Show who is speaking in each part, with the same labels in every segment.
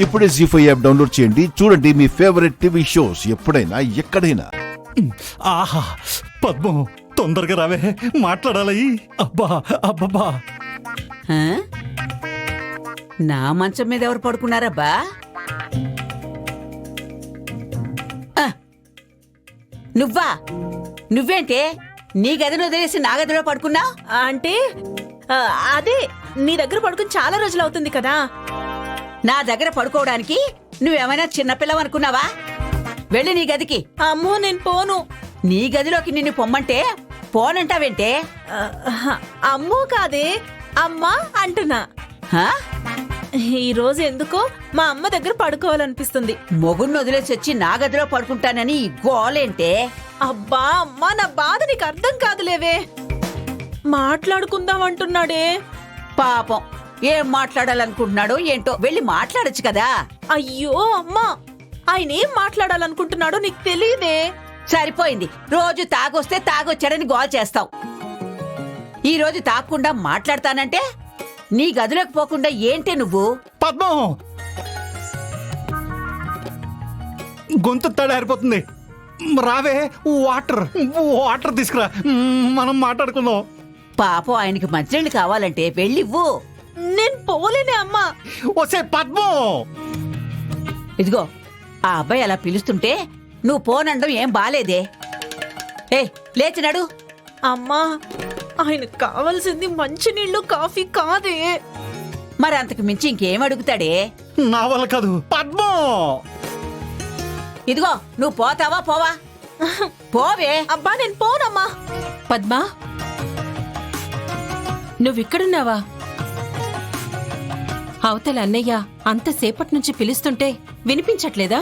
Speaker 1: ఇప్పుడే జీ5 app download చేయండి. చూడండి మీ ఫేవరెట్ టీవీ షోస్ ఎప్పుడైనా ఎక్కడైనా.
Speaker 2: ఆహా పద్మం, తొందరగా రావే, మాట్లాడాలి. అబ్బా అబ్బబ్బా.
Speaker 3: ఆ? నా మంచం మీద ఎవరు పడుకున్నారబ్బా? ఆ, నువ్వా? నువ్వేంటే నీ గదిని వదిలేసి నా గదిలో పడుకున్నావు?
Speaker 4: అంటే అదే నీ దగ్గర పడుకుని చాలా రోజులు అవుతుంది కదా.
Speaker 3: నా దగ్గర పడుకోవడానికి నువ్వేమైనా చిన్నపిల్లవనుకున్నావా? వెళ్ళి నీ గదికి.
Speaker 4: అమ్మో నేను పోను.
Speaker 3: నీ గదిలోకి నిన్ను పొమ్మంటే పోనంటావేంటే?
Speaker 4: అమ్మో కాదే, అమ్మా అంటున్నా.
Speaker 3: హా?
Speaker 4: ఈ రోజు ఎందుకో మా అమ్మ దగ్గర పడుకోవాలనిపిస్తుంది.
Speaker 3: మొగుణ్ణి వదిలేసి వచ్చి నా గదిలో పడుకుంటానని ఈ గోలేంటే?
Speaker 4: అబ్బా అమ్మా, నా బాధ నీకు అర్థం కాదులేవే. మాట్లాడుకుందాం అంటున్నాడే.
Speaker 3: పాపం, ఏం మాట్లాడాలనుకుంటున్నాడో ఏంటో, వెళ్ళి మాట్లాడొచ్చు కదా.
Speaker 4: అయ్యో అమ్మా, ఆయన ఏం మాట్లాడాలనుకుంటున్నాడో నీకు తెలియదే.
Speaker 3: సరిపోయింది, రోజు తాగొస్తే తాగొచ్చాడని గోల్ చేస్తావు. ఈ రోజు తాగకుండా మాట్లాడతానంటే నీ గదిలోకి పోకుండా ఏంటే నువ్వు?
Speaker 2: పద్మం, గొంతు తడారిపోతుంది. రావే, వాటర్ వాటర్ తీసుకురా, మనం మాట్లాడుకుందాం.
Speaker 3: పాపం, ఆయనకి మంచినీళ్ళు కావాలంటే వెళ్ళివ్వు.
Speaker 4: నేను పోలేనే అమ్మా.
Speaker 2: వసే పద్మం,
Speaker 3: ఇదిగో, ఆ అబ్బాయి అలా పిలుస్తుంటే నువ్వు పోనండం ఏం బాలేదే. ఏ లేచినాడు.
Speaker 4: అమ్మా, ఆయనకు కావాల్సింది మంచినీళ్ళు కాఫీ కాదే.
Speaker 3: మరి అంతకు మించి ఇంకేం అడుగుతాడే?
Speaker 2: నా వల్ల కాదు పద్మం.
Speaker 3: ఇదిగో, నువ్వు పోతావా పోవా? పోవే.
Speaker 4: అబ్బా నేను పోనమ్మా.
Speaker 5: పద్మా, నువ్విక్కడున్నావా? అవతల అన్నయ్య అంతసేపటి నుంచి పిలుస్తుంటే వినిపించట్లేదా?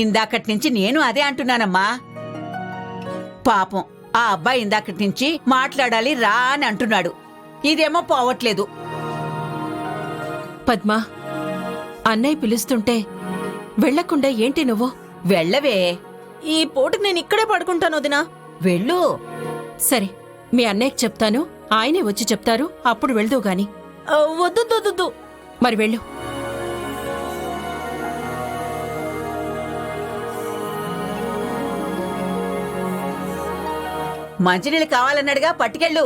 Speaker 3: ఇందాకటి నుంచి నేను అదే అంటున్నానమ్మా. పాపం, ఆ అబ్బాయి ఇందాకటి నుంచి మాట్లాడాలి రా అని అంటున్నాడు. ఇదేమో పోవట్లేదు.
Speaker 5: పద్మా, అన్నయ్య పిలుస్తుంటే వెళ్లకుండా ఏంటి నువ్వు?
Speaker 3: వెళ్ళవే.
Speaker 4: ఈ పూటకి నేను ఇక్కడే పడుకుంటాను వదినా.
Speaker 3: వెళ్ళు.
Speaker 5: సరే, మీ అన్నయ్యకి చెప్తాను, ఆయనే వచ్చి చెప్తారు, అప్పుడు వెళ్దువు గాని.
Speaker 4: వద్దు.
Speaker 5: మరి వెళ్ళు.
Speaker 3: మంచినీళ్ళు కావాలన్నాడుగా, పట్టుకెళ్ళు.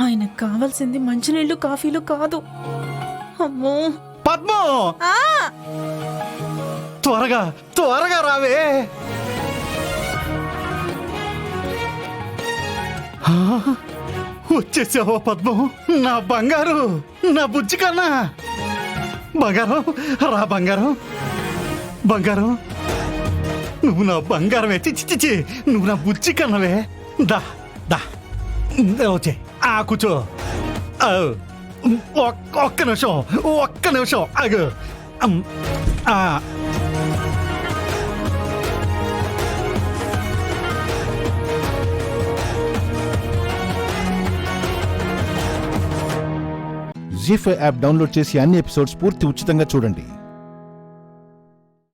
Speaker 4: ఆయనకు కావాల్సింది మంచినీళ్ళు కాఫీలు కాదు. అమ్మో.
Speaker 2: పద్మం,
Speaker 4: ఆ
Speaker 2: త్వరగా త్వరగా రావే. వచ్చేసావా పద్మం? నా బంగారు, నా బుజ్జి కన్నా. బంగారం రా, బంగారం బంగారం, నువ్వు నా బంగారమే. చిచ్చి, నువ్వు నా బుజ్జి కన్నవే. దా దా వచ్చే, కూర్చో. ఒక్క నిమిషం అగు.
Speaker 1: జీ5 యాప్ డౌన్లోడ్ చేసి అన్ని ఎపిసోడ్స్ పూర్తి ఉచితంగా చూడండి.